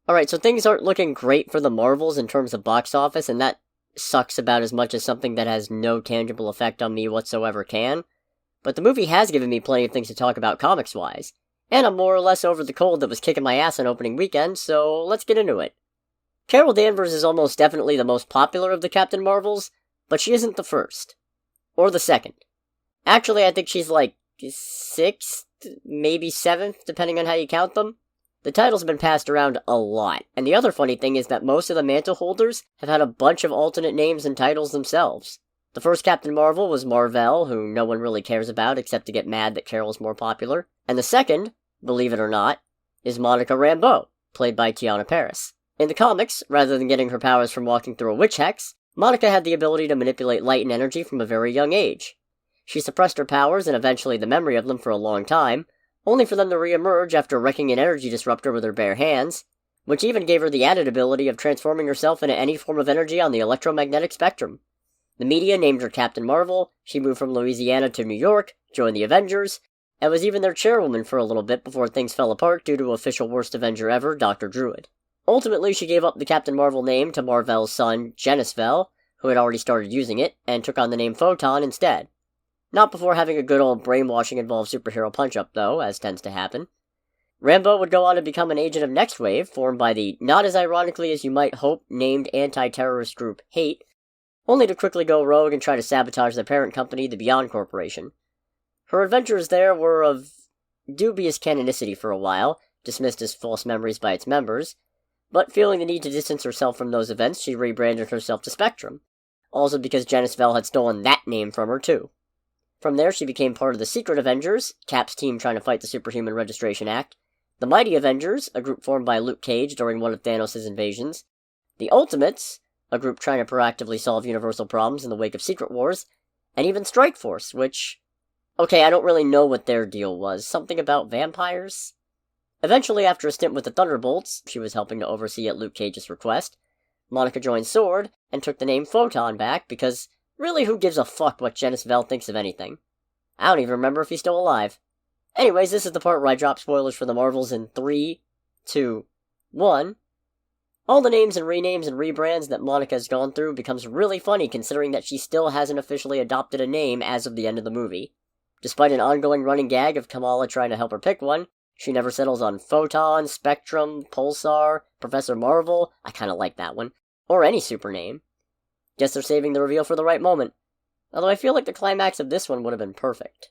Alright, so things aren't looking great for the Marvels in terms of box office, and that sucks about as much as something that has no tangible effect on me whatsoever can. But the movie has given me plenty of things to talk about comics-wise, and I'm more or less over the cold that was kicking my ass on opening weekend, so let's get into it. Carol Danvers is almost definitely the most popular of the Captain Marvels, but she isn't the first. Or the second. Actually, I think she's like 6th, maybe 7th, depending on how you count them. The title's been passed around a lot, and the other funny thing is that most of the mantle holders have had a bunch of alternate names and titles themselves. The first Captain Marvel was Mar-Vell, who no one really cares about except to get mad that Carol's more popular. And the second, believe it or not, is Monica Rambeau, played by Teyonah Parris. In the comics, rather than getting her powers from walking through a witch hex, Monica had the ability to manipulate light and energy from a very young age. She suppressed her powers and eventually the memory of them for a long time, only for them to re-emerge after wrecking an energy disruptor with her bare hands, which even gave her the added ability of transforming herself into any form of energy on the electromagnetic spectrum. The media named her Captain Marvel, she moved from Louisiana to New York, joined the Avengers, and was even their chairwoman for a little bit before things fell apart due to official worst Avenger ever, Dr. Druid. Ultimately, she gave up the Captain Marvel name to Mar-Vell's son, Genis-Vell, who had already started using it, and took on the name Photon instead. Not before having a good old brainwashing-involved superhero punch-up, though, as tends to happen. Rambeau would go on to become an agent of Next Wave, formed by the not-as-ironically-as-you-might-hope named anti-terrorist group Hate, only to quickly go rogue and try to sabotage their parent company, the Beyond Corporation. Her adventures there were of dubious canonicity for a while, dismissed as false memories by its members, but feeling the need to distance herself from those events, she rebranded herself to Spectrum, also because Genis-Vell had stolen that name from her too. From there, she became part of the Secret Avengers, Cap's team trying to fight the Superhuman Registration Act, the Mighty Avengers, a group formed by Luke Cage during one of Thanos' invasions, the Ultimates, a group trying to proactively solve universal problems in the wake of Secret Wars, and even Strike Force, which... okay, I don't really know what their deal was. Something about vampires? Eventually, after a stint with the Thunderbolts, she was helping to oversee at Luke Cage's request, Monica joined SWORD and took the name Photon back because... really, who gives a fuck what Genis-Vell thinks of anything? I don't even remember if he's still alive. Anyways, this is the part where I drop spoilers for the Marvels in 3, 2, 1. All the names and renames and rebrands that Monica's gone through becomes really funny considering that she still hasn't officially adopted a name as of the end of the movie. Despite an ongoing running gag of Kamala trying to help her pick one, she never settles on Photon, Spectrum, Pulsar, Professor Marvel, I kinda like that one, or any super name. Guess they're saving the reveal for the right moment. Although I feel like the climax of this one would have been perfect.